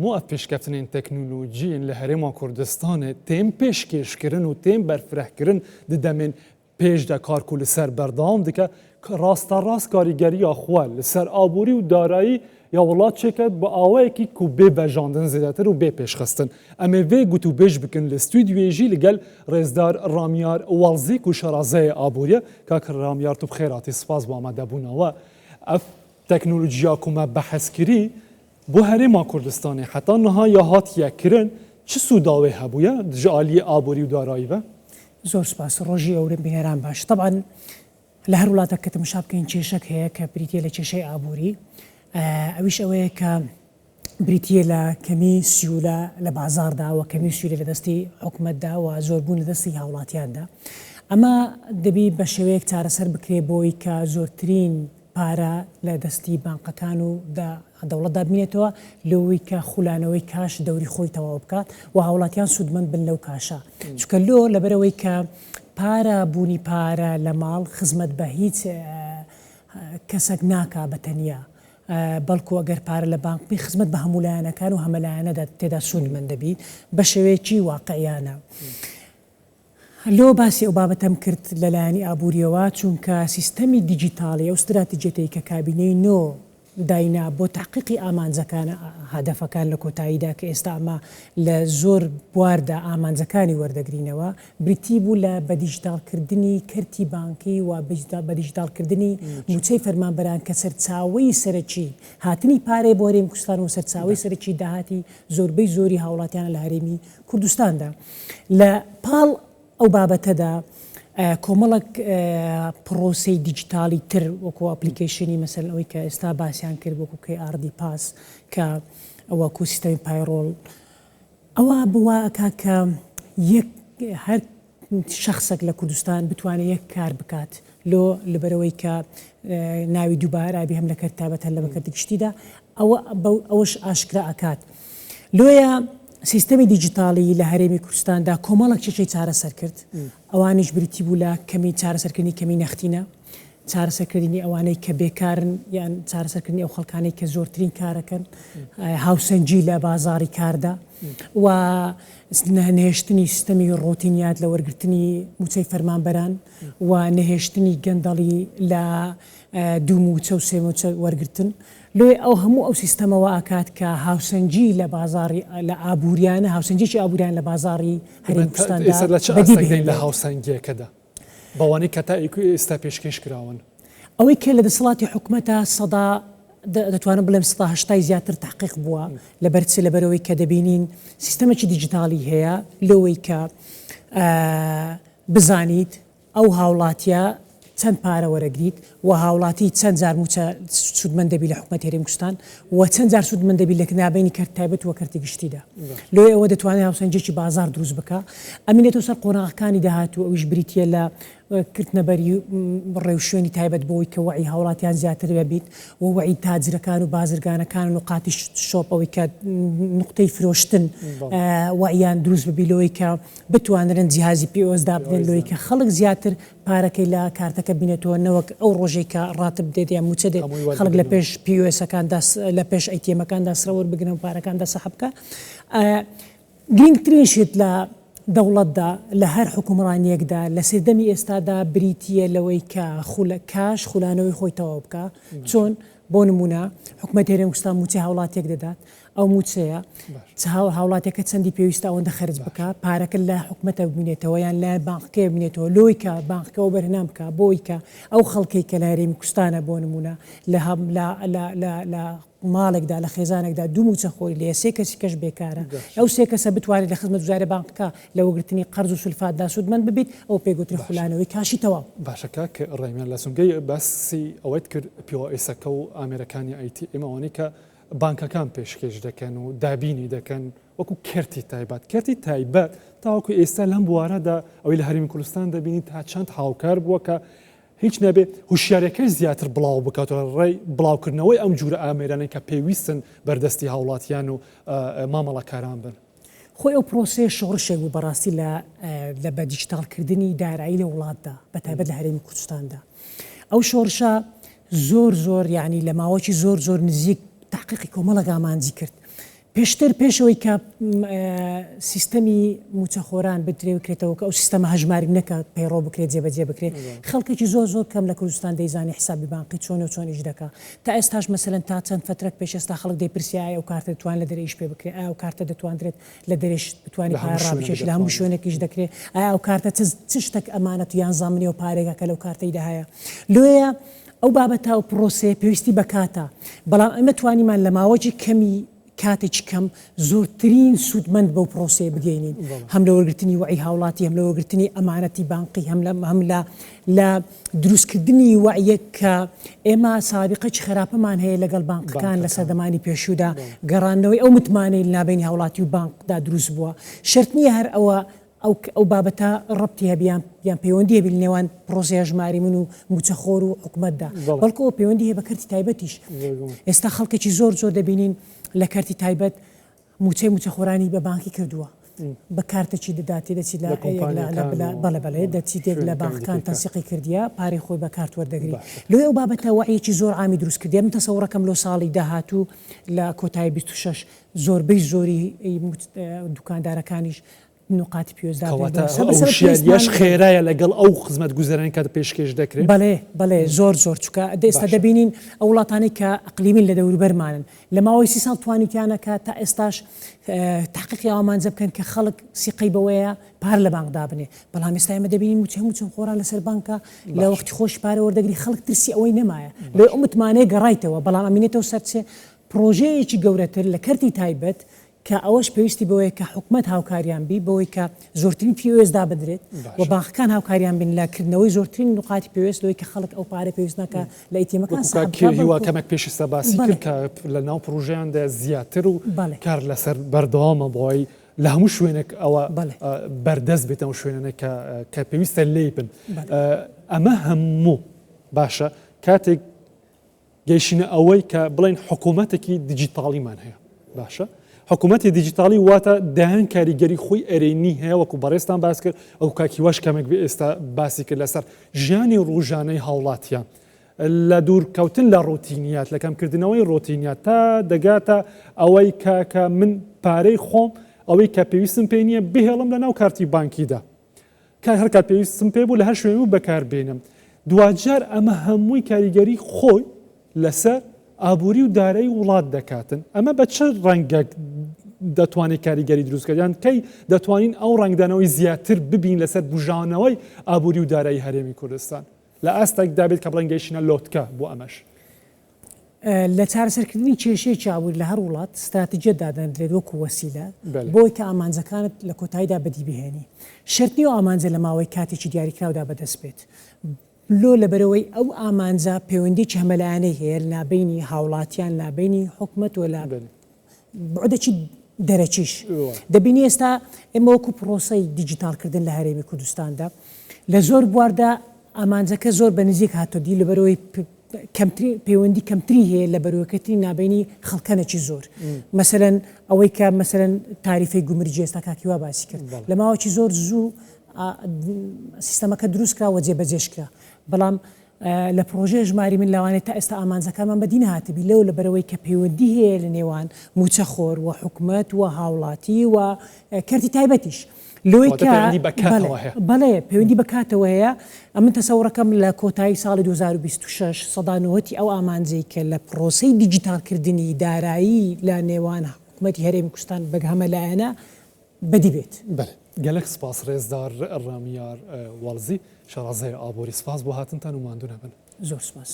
مو پیشکفتن تکنولوژی لهرما کردستان تیم پیشکش کردن و تیم برفره کردن ددمن پیش د کارکول سر بردام دکه راست کاریگری آخوال سر آبوری و دارایی یا ولات چکت با آوایی که کوبه بجاندن زیادتر و به پیش خستن اما وی گوتو بیش بکن لستودیوی جی لگل رزدار رامیار والزی کو شرازه آبوریه که رامیار تو بخیراتی سپاس با آمده بونا و اف تکنولوژیا کومه بحث کری بو هرما کردستانی حتی نهای هات یکرن چه سوداوی هبویه جالی آبوری و دارایی و زور سپاس روجي أورم بهران باش طبعا لهر ولاتك كتمشابكين تشيشك هي كبريتيلا تشيشي آبوري أويش أوي كبريتيلا كمي سيولا لبازار دا وكمي سيولا لدستي حكمت دا وزوربون لدستي هاولاتيان دا أما دبي بشويك تارسر بكري بوي كزورترين پارە لە دەستی بانقەکان و دەوڵەتدا بینێتەوە لەوەی کە خولانەوەی کاش دەوری خۆی تەواو بکات و هاوڵاتیان سوودمەند بن لەو کاشە چونکە لەبەرەوەی کە پارە بوونی پارە لە ماڵ خزمەت بە هیچ کەسێک ناکا بەتەنیا بەڵکو ئەگەر پارە لە بانک بی خزمەت بە هەمولایەنەکان و هەمەلایەنەدا تێدا سوودمەند دەبیت بە شێوەیەکی واقعیانە. لۆ باسی ئەو بابەتەم کرد لەلایەنی ئابووریەوە چونکە سیستەمی دیجیتاڵی ئەو استراتیجەتەی کە کابینەی نۆ داینا بۆ تحقیقی ئامانجەکان هەدەفەکان لە کۆتاییدا کە ئێستا ئەمە لە زۆر بواردا ئامانجەکانی وەردەگرینەوە بریتی بوو لە بە دیجیتالکردنی کەرتی بانکی و بە دیجیتالکردنی موچەی فەرمانبەران کە سەرچاوەی سەرەکی هاتنی پارەی بۆ هەرێمی کوردستان و سەرچاوەی سەرەکی داهاتی زۆربەی زۆری هاوڵاتیانە لە هەرێمی کوردستاندا لە پاڵ ئەو بابەتەدا کۆمەڵک پرۆسی دیجیتالی تر وەکو ئەپلیکیشنی مەسەل ئەوەی کە ئێستا باسییان کرد وەکو KRD پاس کە ئەوە سیستەمی پایرۆڵ ئەوە بواکە کە هەر شخصێک لە کوردستان بتوانێت یەک کار بکات لەبەرەوەی کە ناوی دووبارە بێ هەم لە کەرتابەت هەر لە بەکەردی گشتیدا ئەوەش ئاشکرا ئەکات لۆیە سیستەمی دیجیتاڵی لە هەرێمی کوردستاندا کۆمەڵک چێشەی چارەسەر کرد ئەوانیش بریتی بوو لە کەمی چارەسەرکردنی کەمی نەختینە چارەسەرکردنی ئەوانەی کە بێکارن یان چارەسەرکردنی ئەو خەڵکانەی کە زۆرترین کارەکەن هاوسەنجی لە بازاری کاردا و نەهێشتنی سیستەمی ڕۆتینیات لە وەرگرتنی موچەی فەرمانبەران و نەهێشتنی گەندەڵی لە دوو موچە و سێ موچە وەرگرتن لۆی ئەو هەموو ئەو سیستەمەوە ئاکات کە هاوسەنجی لە بازاری لە ئابووریانە هاوسەنجێکی ئابووریان لە بازاری هەرێمی کوردستاندا لە هاوسەنگیەکەدا بەوانەی کە تا ئێستا پێشکەش کراون ئەوەی کە لە دەسەڵاتی حکوومەتە سەدا دەتوانم بڵێم 180 زیاتر تحقیق بووە لەبەرەوەی کە دەبینین سیستەمێکی دیجیتالی هەیە لەوەی کە بزانیت ئەو هاوڵاتیە چەند پارە وەرەگریت و هاوڵاتی چەند جار موچە سوودمەند دەبی لە حکوومەت هەرێمی کوردستان و چەند جار سوودمەند دەبی لە نابینی کەرت تایبەت و کەرتی گشتیدا لۆی ئەوە دەتوانێت هاوسەنجێکی بازار دروست بکە ئەمینێتەوە سەر قۆناغەکانی داهاتوو ئەویش بریتە لە کردنەبەری ڕێوشێنی تایبەت بۆەوەی کە وعی هاوڵاتیان زیاتر ببیت و وعی تاجرەکان و بازرگانەکان و نقاتی شۆپەوەی کە نقطەی فرۆشتن وعیان دروست ببیلەوەی کە بتوانرن جیهازی POSدا بدەن لەوەی کە خەڵک زیاتر پارەکەی لە کارتەکە بینێتەوە نەوەک ئەو ڕۆژێک کە ڕاتب دێت یان موچە دێت خەڵک لە پێش POSەکاندا لە پێش ئەیتیەمەکاندا سرەوە بگرن و پارەکاندا سەحب بکە گرنگترین شت لە دەوڵەتدا لە هەر حکومڕانیەکدا لە سێدەمی ئێستادا بریتیە لەوەی کە کاش خولانەوەی خۆی تەواو بکە چۆن بۆ نمونە حکوومەت هەرێمی کوردستان موچەی هاوڵاتێک دەدات ئەو موچەیە هاوڵاتێکە چەندی پێویستە ئەوەندە خەرج بکە پارەکە لە حکوومەتە ببینێتەوە یان لە بانکەکە ببینێتەوە لۆی کە بانکەکەەوە بەرهەنام بکە بۆی کە ئەو خەڵکەی کە لە هەرێمی کوردستانە بۆ نمونە لە ماڵێکدا لە خێزانێکدا دوو موچە خۆی لێ سێ کەسی کەش بێکارە ئەو سێ کەسە بتوانێت لە خزمەت گوزارە بانکەکە لە وەرگرتنی قەرز و سولفاتدا سوودمەند ببیت ئەو پێگوتری خولانەوەی کاشی تەواو باشەکە کە ڕێمیان لە سونگەی باسی ئەوەت کرد POSەکە و ئامێرەکانی ATM ئەوانەی کە بانکەکان پێشکەش دەکەن و دابینی دەکەن وەکو کەرتی تایبەت تاوەکو ئێستا لەم بوارەدا ئەوەی لە هەرێمی کوردستان دەبینی تا چەند هاوکار بووە کە هیچ نەبێ هوشیارەکەی زیاتر بڵاو بکاتەوە ڕێی بڵاوکردنەوەی ئەم جورە ئامێرانەی کە پێویستن بەردەستی هاوڵاتیان و مامەڵەکاران بن خۆی ئەو پرۆسەیە شۆڕشێک بوو بەڕاستی لە بە دیجیتالکردنی دارایی لە وڵاتدا بەتایبەت لە هەرێمی کوردستاندا ئەو شۆڕشە زۆر یعنی لە ماوەی زۆر نزیک تحقیقی کۆمەڵک ئامانجی کرد پێشتر پێشەوەی کە سیستەمی موچەخۆران بترێ بکرێتەوە کە ئەو سیستەمە هەژماری نەکە پەیڕۆ بکرێت جێبەجێ بکرێت خەڵکێکی زۆر کەم لە کوردستان دەیزانی حسابی بانقی چۆن و چۆنیش دەکا تا ئێستاش مەسەلەن تا چەند فترەك پێش ئێستا خەڵک دەیپرسیایە ئەو کارتە دەتوان لە دەرەیش پێ بکرێت ئایا ئەو کارتە دەتوانرێت لە دەرێش بتوانانی پاڕابکێش لە هەموو شوێنێکیش دەکرێت ئایا ئەو کارتە چ شتێک ئەمانەت یان زانمنی و پارێکە کە لەو کارتەیدا هەیە لێیە ئەو بابەتە و پرۆسێ پێویستی بەکاتە بەڵام ئەمە توانیمان لە ماوەی کەمی کاتێکی کەم زۆرترین سوودمەند بەو پرۆسێ بگەینین هەم لە وەرگرتنی وعی هاوڵاتی هەم لە وەرگرتنی ئەمانەتی بانقی هەم لە دروستکردنی وعیەک کە ئێمە سابقەی خراپەمان هەیە لەگەڵ بانقەکان لە سەردەمانی پێشوودا گەڕاندنەوەی ئەو متمانەی لەنابینی هاوڵاتی و بانقدا دروست بووە شەرت نییە هەر ئەو بابەتە ڕەبتی هەبیان یان پەیوەندی هەبی لە نێوان پرۆسەی هەژماری من و موچەخۆر و حکومەتدا بەڵکو ئەو پەیوەندی هەیە بە کەرتی تایبەتیش ئێستا خەڵکێکی زۆر دەبینین لە کارتی تایبەت موچەخۆرانی بە بانکی کردووە بە کارتێکی دەداتێ دەچیت بەڵێ دەچیتێک لە بانکەکان تەنسیقی کردیە پارەی خۆی بە کارت وەردەگری لێ ئەو بابەتە وعیەکی زۆر عامی دروست کردی من تەسەوڕەکەم لەو ساڵی داهاتوو لە کۆتایی 26 زۆربەی زۆری دوکاندارەکانیش نقاتی پێوەستداش خێرایە لەگەڵ ئەو خزمەت گوزەرانی کات پێشکەش دەکرێت بەڵێ زۆر چکە ئێستا دەبینین ئەو وڵاتانی کە ئەقلیمین لە دەوروبەرمانن لە ماوەی 30 ساڵ توانیتیانەکە تا ئێستاش تحقیقی ئامانجە بکەن کە خەڵک سیقەی بەوەیە پار لە بانکدا بنێ بەڵام ئێستا ئێمە دەبینین موچەم خۆران لەسەر بانکە لە وەختی خۆش پارە وەردەگری خەڵک ترسی ئەوەی نەمایە لێ ئەو متمانەیە گەڕایتەوە بەڵام ئەمینێتەوە سەرچێ پرۆژەیەکی گەورەتر لە کەرتی تایبەت کە ئەوەش پێویستی بەوەیە کە حکومەت هاوکاریان بی بەوەی کە زۆرترین پێوێستدا بدرێت و بانکەکان هاوکاریان بین لەکردنەوەی زۆرترین نقاتی پێویست لەوەی کە خەڵک ئەو پارە پێویست ناکە لە ئیتیمەکان کەمێک پێشستا باسی کرد کە لە ناو پرۆژەیاندا زیاتر و کار لەسەر بەردەوامە بۆی لە هەموو شوێنێک ئەوە بەردەست بێتەوە شوێنە کە پێویستە لێی بن ئەمە هەموو باشە کاتێک گەیشتنە ئەوەی کە بڵێن حکوومەتێکی دیجیتاڵیمان هەیە باشە حکوومەتی دیجیتاڵی واتە داهەن کاریگەری خۆی ئەرێنی هەیە وەکو بەڕێستان باس کرد ئەو کاکیواش کەمێک ئێستا باسی کرد لەسەر ژیانی ڕۆژانەی هاوڵاتیان لە دوورکەوتن لە ڕۆتینیات لە کەمکردنەوەی ڕۆتینیات تا دەگاتە ئەوەی کە من پارەی خۆم ئەوەی کە پێویستم پێی نییە بهێڵم لە ناو کارتی بانکیدا کار هەر کات پێویستم پێ بوو لە هەر شوێن و بەکاربێنم دوجار ئەمە هەمووی کاریگەری خۆی لەسەر ئابووری و دارایی وڵات دەکاتن ئەمە بە چه ڕەنگەک دەتوانێت کاریگەری دروستکردیان کەی دەتوانین ئەو ڕنگدانەوەی زیاتر ببین لەسەر بژانەوەی ئابووری و دارایی هەرێمی کوردستان لە ئاستێک دابێت کە بڵنگەیشتنە لۆتکە بۆ ئەمەش لە چارەسەرکردنی کێشەیەکی ئابووری لە هەر وڵات استراتیجیە دادەنرێت وەکو وەسیلە بۆی کە ئامانجەکانت لە کۆتاییدا بەدی بهێنی شەرتی و ئامانجە لە ماوەی کاتێکی دیاریکراودا بەدەست بێت لۆ لەبەرەوەی ئەو ئامانجە پەیوەندی هەمەلایانەی هەیە نابینی هاوڵاتیان نابینی حکومەت و لە بعدێکی دەرەچیش دەبینی ئێستا ئێمە وەکو پرۆسەی دیجیتالکردن لە هەرێمی کوردستاندا لە زۆر بواردا ئامانجەکە زۆر بە نزیک هاتۆدی لەبەرەوەی پەیوەندی کەمتری هەیە لە بەروەکەتی نابینی خەڵکەنێکی زۆر مەسەلەن ئەوەی کە مەسەلەن تاریفەی گومرجی ئێستا کاکیوا باسی کرد لە ماوەی زۆر زوو سیستەمەکە دروستکراوە جێبەجێشکرا بەڵام لە پرۆژێ ژماری من لەوانێت تا ئێستا ئامانجەکانمان بەدی نهاتبی لەو لەبەرەوەی کە پەیوەندی هەیە لە نێوان موچەخۆر و حکومەت و هاوڵاتی و کەرتی تایبەتیش لۆی بەڵێ پەیوەندی بەکاتەوە هەیە ئەمن تەسەوڕەکەم لە کۆتایی ساڵی 2026 سەدانەوەتی ئەو ئامانجەی کە لە پرۆسەی دیجیتالکردنی دارایی لە نێوان حکومەتی هەرێمی کوردستان بەگەمەلایەنە بەدی بێت گەلک سپاس ڕێزدار ڕامیار واڵزی شەڕازای ئابووری سپاس بۆ هاتنتان و ماندوو نەبن زۆر سپاس